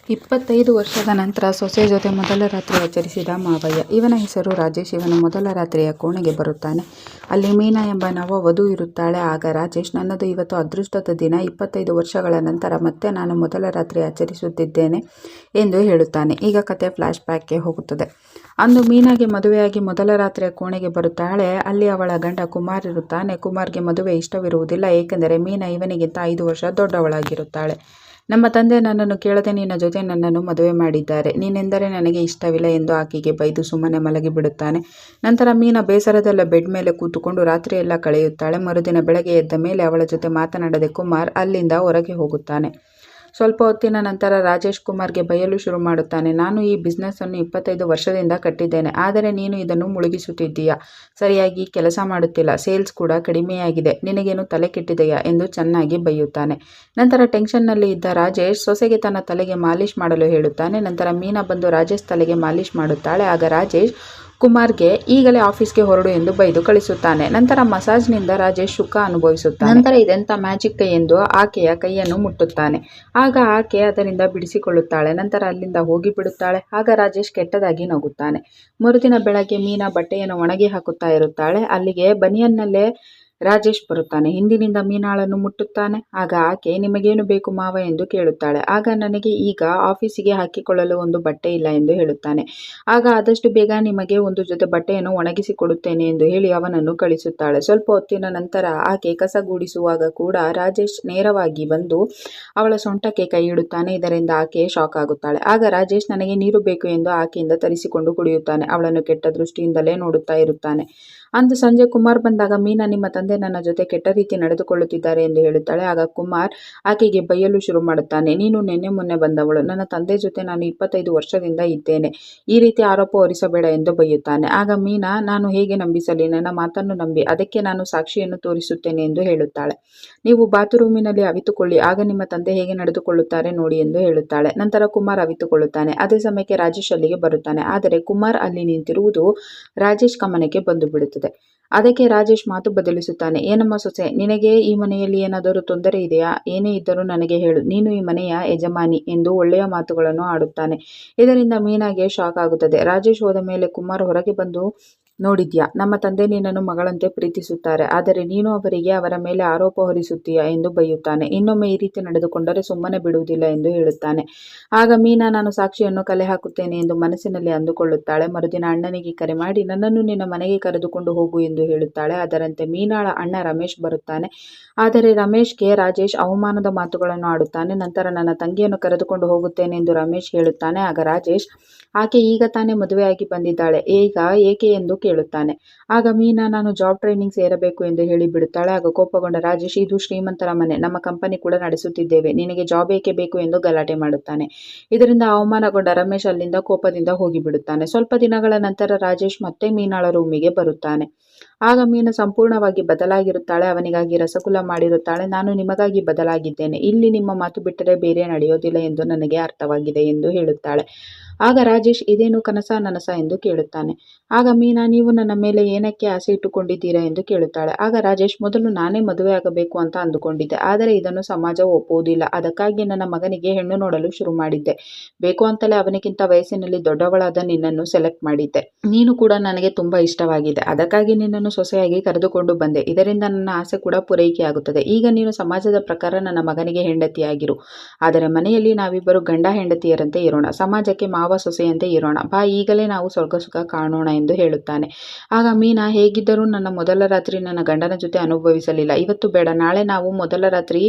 25 ವರ್ಷದ ನಂತರ ಸೊಸೆ ಜೊತೆ ಮೊದಲ ರಾತ್ರಿ ಆಚರಿಸಿದ ಮಾವಯ್ಯ. ಇವನ ಹೆಸರು ರಾಜೇಶ್. ಇವನು ಮೊದಲ ರಾತ್ರಿಯ ಕೋಣೆಗೆ ಬರುತ್ತಾನೆ. ಅಲ್ಲಿ ಮೀನಾ ಎಂಬ ನವವಧು ಇರುತ್ತಾಳೆ. ಆಗ ರಾಜೇಶ್, ನನ್ನದು ಇವತ್ತು ಅದೃಷ್ಟದ ದಿನ. 25 ವರ್ಷಗಳ ನಂತರ ಮತ್ತೆ ನಾನು ಮೊದಲ ರಾತ್ರಿ ಆಚರಿಸುತ್ತಿದ್ದೇನೆ ಎಂದು ಹೇಳುತ್ತಾನೆ. ಈಗ ಕತೆ ಫ್ಲಾಶ್ ಬ್ಯಾಕ್ಗೆ ಹೋಗುತ್ತದೆ. ಅಂದು ಮೀನಾಗೆ ಮದುವೆಯಾಗಿ ಮೊದಲ ರಾತ್ರಿಯ ಕೋಣೆಗೆ ಬರುತ್ತಾಳೆ. ಅಲ್ಲಿ ಅವಳ ಗಂಡ ಕುಮಾರ್ ಇರುತ್ತಾನೆ. ಕುಮಾರ್ಗೆ ಮದುವೆ ಇಷ್ಟವಿರುವುದಿಲ್ಲ, ಏಕೆಂದರೆ ಮೀನಾ ಇವನಿಗಿಂತ 5 ವರ್ಷ ದೊಡ್ಡವಳಾಗಿರುತ್ತಾಳೆ. ನಮ್ಮ ತಂದೆ ನನ್ನನ್ನು ಕೇಳದೆ ನಿನ್ನ ಜೊತೆ ನನ್ನನ್ನು ಮದುವೆ ಮಾಡಿದ್ದಾರೆ. ನೀನೆಂದರೆ ನನಗೆ ಇಷ್ಟವಿಲ್ಲ ಎಂದು ಆಕೆಗೆ ಬೈದು ಸುಮ್ಮನೆ ಮಲಗಿಬಿಡುತ್ತಾನೆ. ನಂತರ ಮೀನಾ ಬೇಸರದಲ್ಲ ಬೆಡ್ ಮೇಲೆ ಕೂತುಕೊಂಡು ರಾತ್ರಿಯೆಲ್ಲ ಕಳೆಯುತ್ತಾಳೆ. ಮರುದಿನ ಬೆಳಗ್ಗೆ ಎದ್ದ ಮೇಲೆ ಅವಳ ಜೊತೆ ಮಾತನಾಡದೆ ಕುಮಾರ್ ಅಲ್ಲಿಂದ ಹೊರಗೆ ಹೋಗುತ್ತಾನೆ. ಸ್ವಲ್ಪ ಹೊತ್ತಿನ ನಂತರ ರಾಜೇಶ್ ಕುಮಾರ್ಗೆ ಬೈಯಲು ಶುರು ಮಾಡುತ್ತಾನೆ. ನಾನು ಈ ಬಿಸ್ನೆಸ್ಸನ್ನು 25 ವರ್ಷದಿಂದ ಕಟ್ಟಿದ್ದೇನೆ, ಆದರೆ ನೀನು ಇದನ್ನು ಮುಳುಗಿಸುತ್ತಿದ್ದೀಯಾ, ಸರಿಯಾಗಿ ಕೆಲಸ ಮಾಡುತ್ತಿಲ್ಲ, ಸೇಲ್ಸ್ ಕೂಡ ಕಡಿಮೆಯಾಗಿದೆ, ನಿನಗೇನು ತಲೆ ಕೆಟ್ಟಿದೆಯಾ ಎಂದು ಚೆನ್ನಾಗಿ ಬೈಯುತ್ತಾನೆ. ನಂತರ ಟೆನ್ಷನ್ನಲ್ಲಿ ಇದ್ದ ರಾಜೇಶ್ ಸೊಸೆಗೆ ತನ್ನ ತಲೆಗೆ ಮಾಲಿಶ್ ಮಾಡಲು ಹೇಳುತ್ತಾನೆ. ನಂತರ ಮೀನಾ ಬಂದು ರಾಜೇಶ್ ತಲೆಗೆ ಮಾಲಿಶ್ ಮಾಡುತ್ತಾಳೆ. ಆಗ ರಾಜೇಶ್ ಕುಮಾರ್ಗೆ ಈಗಲೇ ಆಫೀಸ್ಗೆ ಹೊರಡು ಎಂದು ಬೈದು ಕಳಿಸುತ್ತಾನೆ. ನಂತರ ಮಸಾಜ್ನಿಂದ ರಾಜೇಶ್ ಸುಖ ಅನುಭವಿಸುತ್ತಾನೆ. ನಂತರ ಇದೆಂಥ ಮ್ಯಾಜಿಕ್ ಕೈ ಎಂದು ಆಕೆಯ ಕೈಯನ್ನು ಮುಟ್ಟುತ್ತಾನೆ. ಆಗ ಆಕೆ ಅದರಿಂದ ಬಿಡಿಸಿಕೊಳ್ಳುತ್ತಾಳೆ. ನಂತರ ಅಲ್ಲಿಂದ ಹೋಗಿಬಿಡುತ್ತಾಳೆ. ಆಗ ರಾಜೇಶ್ ಕೆಟ್ಟದಾಗಿ ನಗುತ್ತಾನೆ. ಮರುದಿನ ಬೆಳಗ್ಗೆ ಮೀನಾ ಬಟ್ಟೆಯನ್ನು ಒಣಗಿ ಹಾಕುತ್ತಾ ಇರುತ್ತಾಳೆ. ಅಲ್ಲಿಗೆ ಬನಿಯನ್ನಲ್ಲೇ ರಾಜೇಶ್ ಬರುತ್ತಾನೆ. ಹಿಂದಿನಿಂದ ಮೀನಾಳನ್ನು ಮುಟ್ಟುತ್ತಾನೆ. ಆಗ ಆಕೆ, ನಿಮಗೇನು ಬೇಕು ಮಾವ ಎಂದು ಕೇಳುತ್ತಾಳೆ. ಆಗ ನನಗೆ ಈಗ ಆಫೀಸಿಗೆ ಹಾಕಿಕೊಳ್ಳಲು ಒಂದು ಬಟ್ಟೆ ಇಲ್ಲ ಎಂದು ಹೇಳುತ್ತಾನೆ. ಆಗ ಆದಷ್ಟು ಬೇಗ ನಿಮಗೆ ಒಂದು ಜೊತೆ ಬಟ್ಟೆಯನ್ನು ಒಣಗಿಸಿ ಕೊಡುತ್ತೇನೆ ಎಂದು ಹೇಳಿ ಅವನನ್ನು ಕಳಿಸುತ್ತಾಳೆ. ಸ್ವಲ್ಪ ಹೊತ್ತಿನ ನಂತರ ಆಕೆ ಕಸ ಗೂಡಿಸುವಾಗ ಕೂಡ ರಾಜೇಶ್ ನೇರವಾಗಿ ಬಂದು ಅವಳ ಸೊಂಟಕ್ಕೆ ಕೈ ಇಡುತ್ತಾನೆ. ಇದರಿಂದ ಆಕೆ ಶಾಕ್ ಆಗುತ್ತಾಳೆ. ಆಗ ರಾಜೇಶ್ ನನಗೆ ನೀರು ಬೇಕು ಎಂದು ಆಕೆಯಿಂದ ತರಿಸಿಕೊಂಡು ಕುಡಿಯುತ್ತಾನೆ. ಅವಳನ್ನು ಕೆಟ್ಟ ದೃಷ್ಟಿಯಿಂದಲೇ ನೋಡುತ್ತಾ ಇರುತ್ತಾನೆ. ಅಂದು ಸಂಜೆ ಕುಮಾರ್ ಬಂದಾಗ ಮೀನಾ, ನಿಮ್ಮ ತಂದೆ ನನ್ನ ಜೊತೆ ಕೆಟ್ಟ ರೀತಿ ನಡೆದುಕೊಳ್ಳುತ್ತಿದ್ದಾರೆ ಎಂದು ಹೇಳುತ್ತಾಳೆ. ಆಗ ಕುಮಾರ್ ಆಕೆಗೆ ಬೈಯಲು ಶುರು ಮಾಡುತ್ತಾನೆ. ನೀನು ನಿನ್ನೆ ಮೊನ್ನೆ ಬಂದವಳು, ನನ್ನ ತಂದೆ ಜೊತೆ ನಾನು 25 ವರ್ಷದಿಂದ ಇದ್ದೇನೆ, ಈ ರೀತಿ ಆರೋಪ ಹೊರಿಸಬೇಡ ಎಂದು ಬೈಯುತ್ತಾನೆ. ಆಗ ಮೀನಾ, ನಾನು ಹೇಗೆ ನಂಬಿಸಲಿ, ನನ್ನ ಮಾತನ್ನು ನಂಬಿ, ಅದಕ್ಕೆ ನಾನು ಸಾಕ್ಷಿಯನ್ನು ತೋರಿಸುತ್ತೇನೆ ಎಂದು ಹೇಳುತ್ತಾಳೆ. ನೀವು ಬಾತ್ರೂಮಿನಲ್ಲಿ ಅವಿತುಕೊಳ್ಳಿ, ಆಗ ನಿಮ್ಮ ತಂದೆ ಹೇಗೆ ನಡೆದುಕೊಳ್ಳುತ್ತಾರೆ ನೋಡಿ ಎಂದು ಹೇಳುತ್ತಾಳೆ. ನಂತರ ಕುಮಾರ್ ಅವಿತುಕೊಳ್ಳುತ್ತಾನೆ. ಅದೇ ಸಮಯಕ್ಕೆ ರಾಜೇಶ್ ಅಲ್ಲಿಗೆ ಬರುತ್ತಾನೆ. ಆದರೆ ಕುಮಾರ್ ಅಲ್ಲಿ ನಿಂತಿರುವುದು ರಾಜೇಶ್ ಗಮನಕ್ಕೆ ಬಂದು ಬಿಡುತ್ತದೆ. ಅದಕ್ಕೆ ರಾಜೇಶ್ ಮಾತು ಬದಲಿಸುತ್ತಾನೆ. ಏನಮ್ಮ ಸೊಸೆ, ನಿನಗೆ ಈ ಮನೆಯಲ್ಲಿ ಏನಾದರೂ ತೊಂದರೆ ಇದೆಯಾ? ಏನೇ ಇದ್ದರೂ ನನಗೆ ಹೇಳು, ನೀನು ಈ ಮನೆಯ ಯಜಮಾನಿ ಎಂದು ಒಳ್ಳೆಯ ಮಾತುಗಳನ್ನು ಆಡುತ್ತಾನೆ. ಇದರಿಂದ ಮೀನಾಗೆ ಶಾಕ್ ಆಗುತ್ತದೆ. ರಾಜೇಶ್ ಹೋದ ಮೇಲೆ ಕುಮಾರ್ ಹೊರಗೆ ಬಂದು, ನೋಡಿದ್ಯಾ, ನಮ್ಮ ತಂದೆ ನಿನ್ನನ್ನು ಮಗಳಂತೆ ಪ್ರೀತಿಸುತ್ತಾರೆ, ಆದರೆ ನೀನು ಅವರಿಗೆ ಅವರ ಮೇಲೆ ಆರೋಪ ಹೊರಿಸುತ್ತೀಯಾ ಎಂದು ಬೈಯುತ್ತಾನೆ. ಇನ್ನೊಮ್ಮೆ ಈ ರೀತಿ ನಡೆದುಕೊಂಡರೆ ಸುಮ್ಮನೆ ಬಿಡುವುದಿಲ್ಲ ಎಂದು ಹೇಳುತ್ತಾನೆ. ಆಗ ಮೀನಾ, ನಾನು ಸಾಕ್ಷಿಯನ್ನು ಕಲೆ ಹಾಕುತ್ತೇನೆ ಎಂದು ಮನಸ್ಸಿನಲ್ಲಿ ಅಂದುಕೊಳ್ಳುತ್ತಾಳೆ. ಮರುದಿನ ಅಣ್ಣನಿಗೆ ಕರೆ ಮಾಡಿ ನನ್ನನ್ನು ನಿನ್ನ ಮನೆಗೆ ಕರೆದುಕೊಂಡು ಹೋಗು ಎಂದು ಹೇಳುತ್ತಾಳೆ. ಅದರಂತೆ ಮೀನಾಳ ಅಣ್ಣ ರಮೇಶ್ ಬರುತ್ತಾನೆ. ಆದರೆ ರಮೇಶ್ಗೆ ರಾಜೇಶ್ ಅವಮಾನದ ಮಾತುಗಳನ್ನು ಆಡುತ್ತಾನೆ. ನಂತರ ನನ್ನ ತಂಗಿಯನ್ನು ಕರೆದುಕೊಂಡು ಹೋಗುತ್ತೇನೆ ಎಂದು ರಮೇಶ್ ಹೇಳುತ್ತಾನೆ. ಆಗ ರಾಜೇಶ್, ಆಕೆ ಈಗ ತಾನೇ ಮದುವೆಯಾಗಿ ಬಂದಿದ್ದಾಳೆ, ಈಗ ಏಕೆ ಎಂದು ಕೇಳುತ್ತಾನೆ. ಆಗ ಮೀನಾ, ನಾನು ಜಾಬ್ ಟ್ರೈನಿಂಗ್ ಸೇರಬೇಕು ಎಂದು ಹೇಳಿ ಬಿಡುತ್ತಾಳೆ. ಆಗ ಕೋಪಗೊಂಡ ರಾಜೇಶ್, ಇದು ಶ್ರೀಮಂತರ ಮನೆ, ನಮ್ಮ ಕಂಪನಿ ಕೂಡ ನಡೆಸುತ್ತಿದ್ದೇವೆ, ನಿನಗೆ ಜಾಬ್ ಏಕೆ ಬೇಕು ಎಂದು ಗಲಾಟೆ ಮಾಡುತ್ತಾನೆ. ಇದರಿಂದ ಅವಮಾನಗೊಂಡ ರಮೇಶ್ ಅಲ್ಲಿಂದ ಕೋಪದಿಂದ ಹೋಗಿಬಿಡುತ್ತಾನೆ. ಸ್ವಲ್ಪ ದಿನಗಳ ನಂತರ ರಾಜೇಶ್ ಮತ್ತೆ ಮೀನಾಳ ರೂಮಿಗೆ ಬರುತ್ತಾನೆ. ಆಗ ಮೀನಾ ಸಂಪೂರ್ಣವಾಗಿ ಬದಲಾಗಿರುತ್ತಾಳೆ. ಅವನಿಗಾಗಿ ರಸಗುಲ್ಲ ಮಾಡಿರುತ್ತಾಳೆ. ನಾನು ನಿಮಗಾಗಿ ಬದಲಾಗಿದ್ದೇನೆ, ಇಲ್ಲಿ ನಿಮ್ಮ ಮಾತು ಬಿಟ್ಟರೆ ಬೇರೆ ನಡೆಯೋದಿಲ್ಲ ಎಂದು ನನಗೆ ಅರ್ಥವಾಗಿದೆ ಎಂದು ಹೇಳುತ್ತಾಳೆ. ಆಗ ರಾಜೇಶ್, ಇದೇನು ಕನಸ ನನಸ ಎಂದು ಕೇಳುತ್ತಾನೆ. ಆಗ ಮೀನಾ, ನೀವು ನನ್ನ ಮೇಲೆ ಏನಕ್ಕೆ ಆಸೆ ಇಟ್ಟುಕೊಂಡಿದ್ದೀರಾ ಎಂದು ಕೇಳುತ್ತಾಳೆ. ಆಗ ರಾಜೇಶ್, ಮೊದಲು ನಾನೇ ಮದುವೆಯಾಗಬೇಕು ಅಂತ ಅಂದುಕೊಂಡಿದ್ದೆ, ಆದರೆ ಇದನ್ನು ಸಮಾಜ ಒಪ್ಪುವುದಿಲ್ಲ, ಅದಕ್ಕಾಗಿ ನನ್ನ ಮಗನಿಗೆ ಹೆಣ್ಣು ನೋಡಲು ಶುರು ಮಾಡಿದ್ದೆ, ಬೇಕು ಅಂತಲೇ ಅವನಿಗಿಂತ ವಯಸ್ಸಿನಲ್ಲಿ ದೊಡ್ಡವಳಾದ ನಿನ್ನನ್ನು ಸೆಲೆಕ್ಟ್ ಮಾಡಿದ್ದೆ, ನೀನು ಕೂಡ ನನಗೆ ತುಂಬಾ ಇಷ್ಟವಾಗಿದೆ, ಅದಕ್ಕಾಗಿ ನಿನ್ನನ್ನು ಸೊಸೆಯಾಗಿ ಕರೆದುಕೊಂಡು ಬಂದೆ, ಇದರಿಂದ ನನ್ನ ಆಸೆ ಕೂಡ ಪೂರೈಕೆಯಾಗುತ್ತದೆ. ಈಗ ನೀನು ಸಮಾಜದ ಪ್ರಕಾರ ನನ್ನ ಮಗನಿಗೆ ಹೆಂಡತಿಯಾಗಿರು, ಆದರೆ ಮನೆಯಲ್ಲಿ ನಾವಿಬ್ಬರು ಗಂಡ ಹೆಂಡತಿಯರಂತೆ ಇರೋಣ, ಸಮಾಜಕ್ಕೆ ಮಾವ ಸೊಸೆಯಂತೆ ಇರೋಣ, ಬಾ ಈಗಲೇ ನಾವು ಸ್ವರ್ಗ ಸುಖ ಕಾಣೋಣ ಎಂದು ಹೇಳುತ್ತಾನೆ. ಆಗ ಮೀನಾ, ಹೇಗಿದ್ದರೂ ನನ್ನ ಮೊದಲ ರಾತ್ರಿ ನನ್ನ ಗಂಡನ ಜೊತೆ ಅನುಭವಿಸಲಿಲ್ಲ, ಇವತ್ತು ಬೇಡ, ನಾಳೆ ನಾವು ಮೊದಲ ರಾತ್ರಿ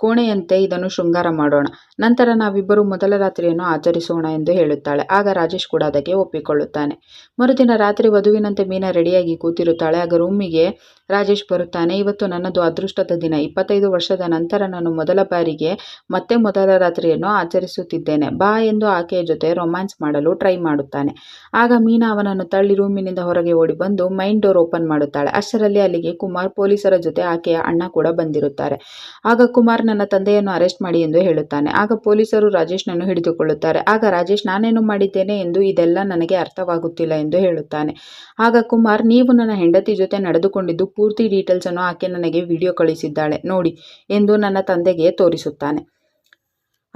ಕೋಣೆಯಂತೆ ಇದನ್ನು ಶೃಂಗಾರ ಮಾಡೋಣ, ನಂತರ ನಾವಿಬ್ಬರು ಮೊದಲ ರಾತ್ರಿಯನ್ನು ಆಚರಿಸೋಣ ಎಂದು ಹೇಳುತ್ತಾಳೆ. ಆಗ ರಾಜೇಶ್ ಕೂಡ ಅದಕ್ಕೆ ಒಪ್ಪಿಕೊಳ್ಳುತ್ತಾನೆ. ಮರುದಿನ ರಾತ್ರಿ ವಧುವಿನಂತೆ ಮೀನಾ ರೆಡಿಯಾಗಿ ಕೂತಿರುತ್ತಾಳೆ. ಆಗ ರೂಮಿಗೆ ರಾಜೇಶ್ ಬರುತ್ತಾನೆ. ಇವತ್ತು ನನ್ನದು ಅದೃಷ್ಟದ ದಿನ, 25 ವರ್ಷದ ನಂತರ ನಾನು ಮೊದಲ ಬಾರಿಗೆ ಮತ್ತೆ ಮೊದಲ ರಾತ್ರಿಯನ್ನು ಆಚರಿಸುತ್ತಿದ್ದೇನೆ, ಬಾ ಎಂದು ಆಕೆಯ ಜೊತೆ ರೊಮ್ಯಾನ್ಸ್ ಮಾಡಲು ಟ್ರೈ ಮಾಡುತ್ತಾನೆ. ಆಗ ಮೀನಾ ಅವನನ್ನು ತಳ್ಳಿ ರೂಮಿನಿಂದ ಹೊರಗೆ ಓಡಿ ಬಂದು ಮೈನ್ ಡೋರ್ ಓಪನ್ ಮಾಡುತ್ತಾಳೆ. ಅಷ್ಟರಲ್ಲಿ ಅಲ್ಲಿಗೆ ಕುಮಾರ್, ಪೊಲೀಸರ ಜೊತೆ ಆಕೆಯ ಅಣ್ಣ ಕೂಡ ಬಂದಿರುತ್ತಾರೆ. ಆಗ ಕುಮಾರ್, ನನ್ನ ತಂದೆಯನ್ನು ಅರೆಸ್ಟ್ ಮಾಡಿ ಎಂದು ಹೇಳುತ್ತಾನೆ. ಆಗ ಪೊಲೀಸರು ರಾಜೇಶ್ನನ್ನು ಹಿಡಿದುಕೊಳ್ಳುತ್ತಾರೆ. ಆಗ ರಾಜೇಶ್, ನಾನೇನು ಮಾಡಿದ್ದೇನೆ ಎಂದು ಇದೆಲ್ಲ ನನಗೆ ಅರ್ಥವಾಗುತ್ತಿಲ್ಲ ಎಂದು ಹೇಳುತ್ತಾನೆ. ಆಗ ಕುಮಾರ್, ನೀವು ನನ್ನ ಹೆಂಡತಿ ಜೊತೆ ನಡೆದುಕೊಂಡಿದ್ದು ಪೂರ್ತಿ ಡೀಟೇಲ್ಸ್ ಅನ್ನು ಆಕೆ ನನಗೆ ವಿಡಿಯೋ ಕಳಿಸಿದ್ದಾಳೆ ನೋಡಿ ಎಂದು ನನ್ನ ತಂದೆಗೆ ತೋರಿಸುತ್ತಾನೆ.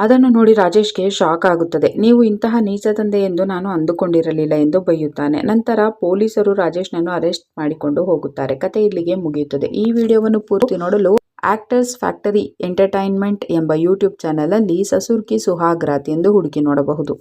ಅದನ್ನು ನೋಡಿ ರಾಜೇಶ್ಗೆ ಶಾಕ್ ಆಗುತ್ತದೆ. ನೀವು ಇಂತಹ ನೀಚ ತಂದೆ ಎಂದು ನಾನು ಅಂದುಕೊಂಡಿರಲಿಲ್ಲ ಎಂದು ಬೈಯುತ್ತಾನೆ. ನಂತರ ಪೊಲೀಸರು ರಾಜೇಶ್ನನ್ನು ಅರೆಸ್ಟ್ ಮಾಡಿಕೊಂಡು ಹೋಗುತ್ತಾರೆ. ಕತೆ ಇಲ್ಲಿಗೆ ಮುಗಿಯುತ್ತದೆ. ಈ ವಿಡಿಯೋವನ್ನು ಪೂರ್ತಿ ನೋಡಲು ಆಕ್ಟರ್ಸ್ ಫ್ಯಾಕ್ಟರಿ ಎಂಟರ್ಟೈನ್ಮೆಂಟ್ ಎಂಬ ಯೂಟ್ಯೂಬ್ ಚಾನಲ್ ಅಲ್ಲಿ ಸಸುರ್ ಕಿ ಸುಹಾಗ್ ರಾತ್ ಎಂದು ಹುಡುಕಿ ನೋಡಬಹುದು.